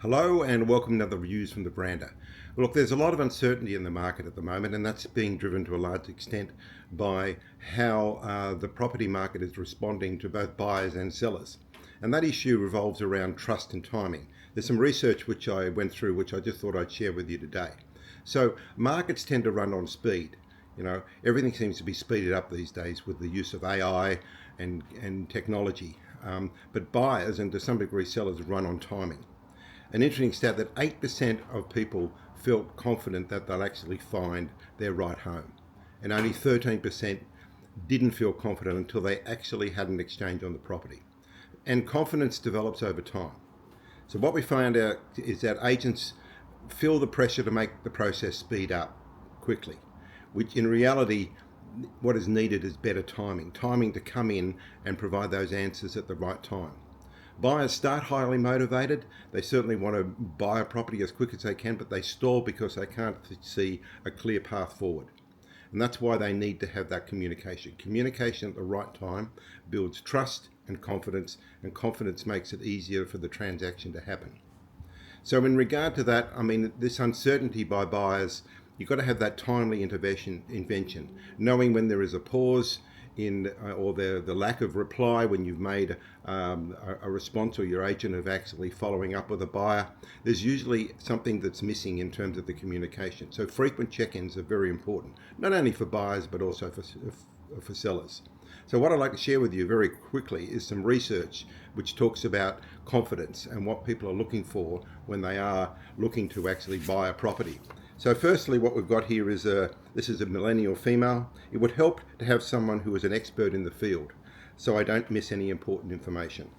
Hello and welcome to another Reviews from the Veranda. Look, there's a lot of uncertainty in the market at the moment, and that's being driven to a large extent by how the property market is responding to both buyers and sellers. And that issue revolves around trust and timing. There's some research which I went through, which I just thought I'd share with you today. So markets tend to run on speed. Everything seems to be speeded up these days with the use of AI and technology. But buyers and to some degree sellers run on timing. An interesting stat that 8% of people felt confident that they'll actually find their right home, and only 13% didn't feel confident until they actually had an exchange on the property. And confidence develops over time. So what we found out is that agents feel the pressure to make the process speed up quickly, which in reality, what is needed is better timing to come in and provide those answers at the right time. Buyers start highly motivated. They certainly want to buy a property as quick as they can, but they stall because they can't see a clear path forward. And that's why they need to have that communication. Communication at the right time builds trust and confidence makes it easier for the transaction to happen. So in regard to that, this uncertainty by buyers, you've got to have that timely intervention, knowing when there is a pause or the lack of reply when you've made a response or your agent of actually following up with a buyer. There's usually something that's missing in terms of the communication. So frequent check-ins are very important, not only for buyers but also for sellers. So what I'd like to share with you very quickly is some research which talks about confidence and what people are looking for when they are looking to actually buy a property. So firstly, what we've got here is this is a millennial female. It would help to have someone who is an expert in the field, so I don't miss any important information.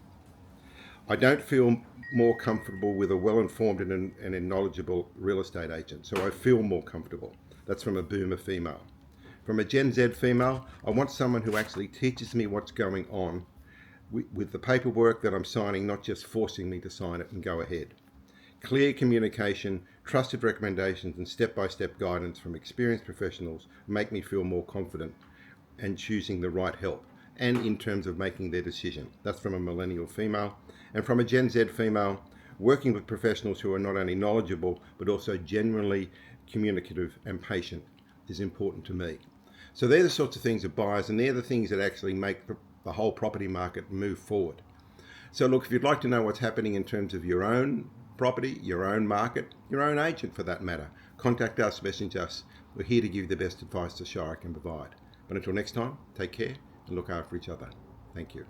I don't feel more comfortable with a well-informed and knowledgeable real estate agent, so I feel more comfortable. That's from a boomer female. From a Gen Z female, I want someone who actually teaches me what's going on with the paperwork that I'm signing, not just forcing me to sign it and go ahead. Clear communication, trusted recommendations, and step-by-step guidance from experienced professionals make me feel more confident and choosing the right help and in terms of making their decision. That's from a millennial female. And from a Gen Z female, working with professionals who are not only knowledgeable but also genuinely communicative and patient is important to me. So they're the sorts of things that buyers, and they're the things that actually make the whole property market move forward. So look, if you'd like to know what's happening in terms of your own property, your own market, your own agent for that matter, contact us, message us. We're here to give you the best advice the Shire can provide. But until next time, take care and look after each other. Thank you.